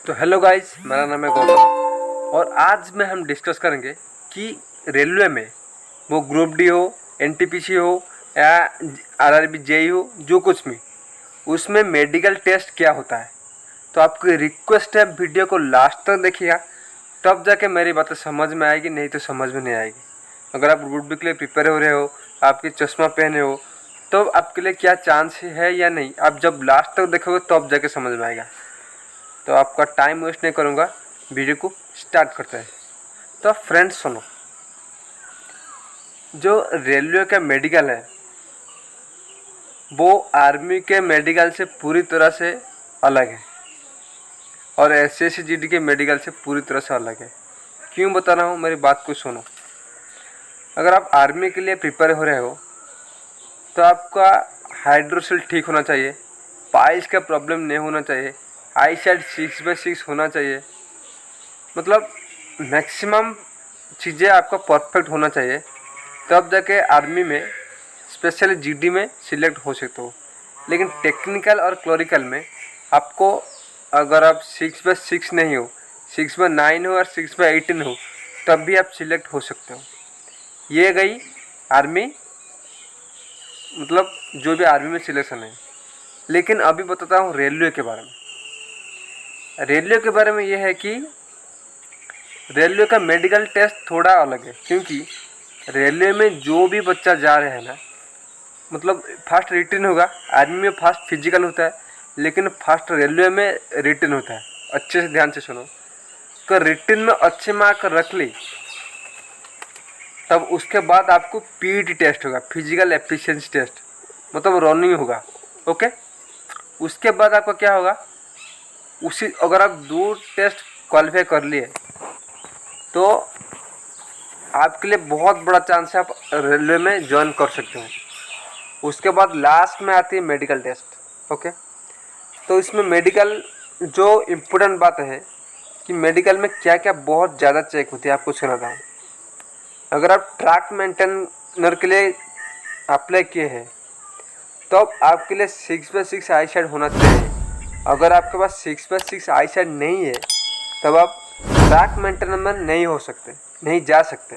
तो hello guys, मेरा नाम है गौतम और आज में हम डिस्कस करेंगे कि रेलवे में वो ग्रुप डी हो, एनटीपीसी हो या आरआरबी जेई हो, जो कुछ भी उसमें मेडिकल टेस्ट क्या होता है। तो आपकी रिक्वेस्ट है वीडियो को लास्ट तक देखिएगा, तब जाके मेरी बातें समझ में आएगी, नहीं तो समझ में नहीं आएगी। अगर आप ग्रुप डी के लिए प्रिपेयर हो रहे हो, आपकी चश्मा पहने हो, तो आपके लिए क्या चांस है या नहीं, आप जब लास्ट तक देखोगे तब जाके समझ में आएगा। तो आपका टाइम वेस्ट नहीं करूँगा, वीडियो को स्टार्ट करते हैं। तो फ्रेंड्स सुनो, जो रेलवे का मेडिकल है वो आर्मी के मेडिकल से पूरी तरह से अलग है और एसएससी जीडी के मेडिकल से पूरी तरह से अलग है। क्यों बता रहा हूँ, मेरी बात को सुनो। अगर आप आर्मी के लिए प्रिपेयर हो रहे हो तो आपका हाइड्रोसिल ठीक होना चाहिए, पाइल्स का प्रॉब्लम नहीं होना चाहिए, आई साइड 6/6 होना चाहिए, मतलब मैक्सिमम चीज़ें आपका परफेक्ट होना चाहिए, तब जाके आर्मी में स्पेशली जीडी में सिलेक्ट हो सकते हो। लेकिन टेक्निकल और क्लरिकल में आपको, अगर आप 6/6 नहीं हो, 6/9 हो और 6/18 हो, तब भी आप सिलेक्ट हो सकते हो। ये गई आर्मी, मतलब जो भी आर्मी में सिलेक्शन है। लेकिन अभी बताता हूँ रेलवे के बारे में। रेलवे के बारे में यह है कि रेलवे का मेडिकल टेस्ट थोड़ा अलग है, क्योंकि रेलवे में जो भी बच्चा जा रहे हैं ना, मतलब फर्स्ट रिटन होगा। आर्मी में फर्स्ट फिजिकल होता है, लेकिन फर्स्ट रेलवे में रिटन होता है। अच्छे से ध्यान से सुनो, तो रिटन में अच्छे मार्क रख ली, तब उसके बाद आपको पीईटी टेस्ट होगा, फिजिकल एफिशिएंसी टेस्ट, मतलब रनिंग होगा। ओके, उसके बाद आपका क्या होगा, उसी अगर आप 2 टेस्ट क्वालिफाई कर लिए तो आपके लिए बहुत बड़ा चांस है, आप रेलवे में ज्वाइन कर सकते हो। उसके बाद लास्ट में आती है मेडिकल टेस्ट। ओके, तो इसमें मेडिकल जो इम्पोर्टेंट बात है कि मेडिकल में क्या क्या बहुत ज़्यादा चेक होती है, आपको सुनाता हूँ। अगर आप ट्रैक मेंटेनर के लिए अप्लाई किए हैं तो आपके लिए 6/6 आई साइड होना चाहिए। अगर आपके पास 6/6 आई साइड नहीं है तब आप ट्रैक मेंटेनर में नहीं हो सकते, नहीं जा सकते।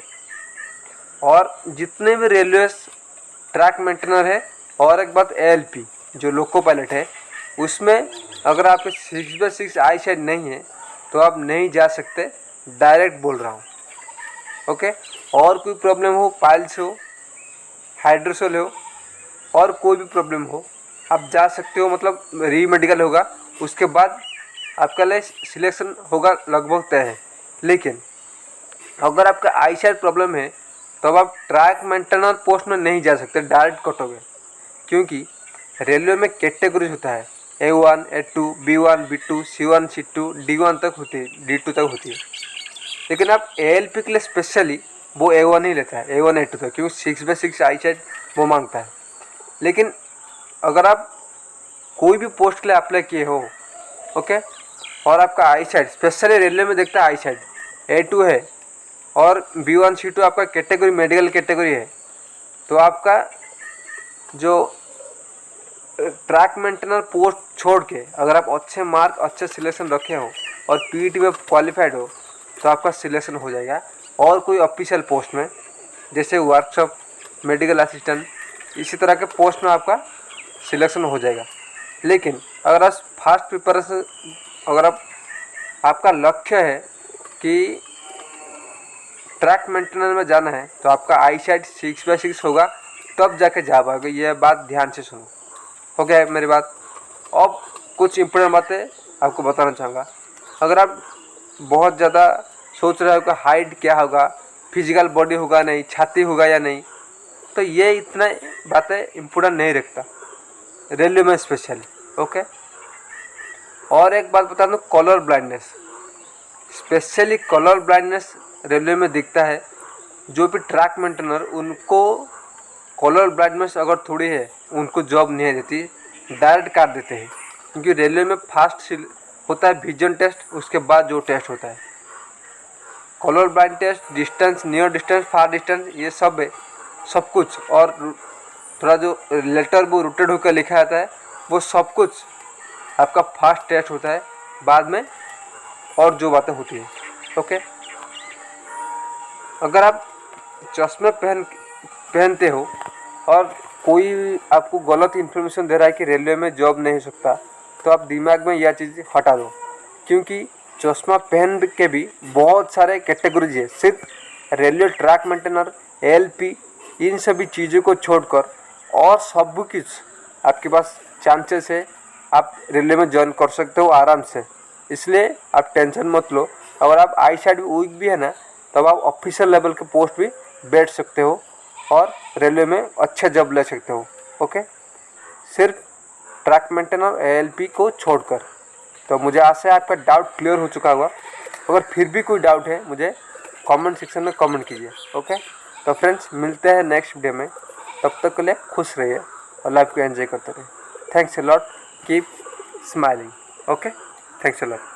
और जितने भी रेलवे ट्रैक मेंटेनर है, और एक बात एएलपी जो लोको पायलट है, उसमें अगर आपके 6/6 आई साइड नहीं है तो आप नहीं जा सकते, डायरेक्ट बोल रहा हूँ। ओके, और कोई प्रॉब्लम हो, पाइल्स हो, हाइड्रोसल हो, और कोई भी प्रॉब्लम हो, आप जा सकते हो, मतलब री मेडिकल होगा, उसके बाद आपका लिए सिलेक्शन होगा लगभग तय है। लेकिन अगर आपका आई साइड प्रॉब्लम है तो अब आप ट्रैक मेंटेनर पोस्ट में नहीं जा सकते, डायरेक्ट कटोगे। क्योंकि रेलवे में कैटेगरीज होता है, A1, A2, B1, B2, C1, C2, D1 तक होती है, D2 तक होती है। लेकिन आप ALP के लिए स्पेशली वो A1 ही लेता है, A1 A2 तक, क्योंकि 6/6 आई साइड वो मांगता है। लेकिन अगर आप कोई भी पोस्ट के लिए अप्लाई किए हो, ओके, और आपका आई साइड, स्पेशली रेलवे में देखता है आई साइड A2 है और B1 C2 आपका कैटेगरी मेडिकल कैटेगरी है, तो आपका जो ट्रैक मेंटेनर पोस्ट छोड़ के अगर आप अच्छे मार्क, अच्छे सिलेक्शन रखे हो और पीईटी में क्वालिफाइड हो तो आपका सिलेक्शन हो जाएगा। और कोई ऑफिशियल पोस्ट में, जैसे वर्कशॉप, मेडिकल असिस्टेंट, इसी तरह के पोस्ट में आपका सिलेक्शन हो जाएगा। लेकिन अगर आप फास्ट प्रिपरेशन, अगर आपका लक्ष्य है कि ट्रैक मेंटेनर में जाना है तो आपका आई साइड 6/6 होगा, तब जाके जा पाओगे। यह बात ध्यान से सुनो। हो गया मेरी बात। अब कुछ इम्पोर्टेंट बातें आपको बताना चाहूँगा। अगर आप बहुत ज़्यादा सोच रहे हो कि हाइट क्या होगा, फिजिकल बॉडी होगा नहीं, छाती होगा या नहीं, तो ये इतना बातें इम्पोर्टेंट नहीं रखता रेलवे में स्पेशली। ओके, और एक बात बता दूँ, colour blindness, specially colour blindness railway में दिखता है। जो भी ट्रैक मेंटेनर, उनको कलर ब्लाइंडनेस अगर थोड़ी है, उनको जॉब नहीं देती, डायरेक्ट काट देते हैं। क्योंकि रेलवे में फास्ट होता है विजन टेस्ट, उसके बाद जो टेस्ट होता है colour blind test, distance, near distance, far distance, ये सब है, सब कुछ। और थोड़ा जो लेटर वो रोटेट होकर लिखा जाता है, वो सब कुछ आपका फास्ट टेस्ट होता है। बाद में और जो बातें होती हैं। ओके, अगर आप चश्मे पहनते हो और कोई आपको गलत इन्फॉर्मेशन दे रहा है कि रेलवे में जॉब नहीं हो सकता, तो आप दिमाग में यह चीज़ हटा दो, क्योंकि चश्मा पहन के भी बहुत सारे कैटेगरीज है। सिर्फ रेलवे ट्रैक मेंटेनर, एएलपी, इन सभी चीज़ों को छोड़कर और सब कुछ आपके पास चांसेस है, आप रेलवे में ज्वाइन कर सकते हो आराम से। इसलिए आप टेंशन मत लो। अगर आप आई साइड वीक भी है ना, तब आप ऑफिसर लेवल के पोस्ट भी बैठ सकते हो और रेलवे में अच्छा जॉब ले सकते हो। ओके, सिर्फ ट्रैक मेंटेनर एएलपी को छोड़कर। तो मुझे आशा है आपका डाउट क्लियर हो चुका होगा। अगर फिर भी कोई डाउट है मुझे कमेंट सेक्शन में कमेंट कीजिए। ओके, तो फ्रेंड्स मिलते हैं नेक्स्ट वीडियो में। तब तक के लिए खुश रहिए और लाइफ को एंजॉय करते रहिए। Thanks a lot, keep smiling. Okay, thanks a lot.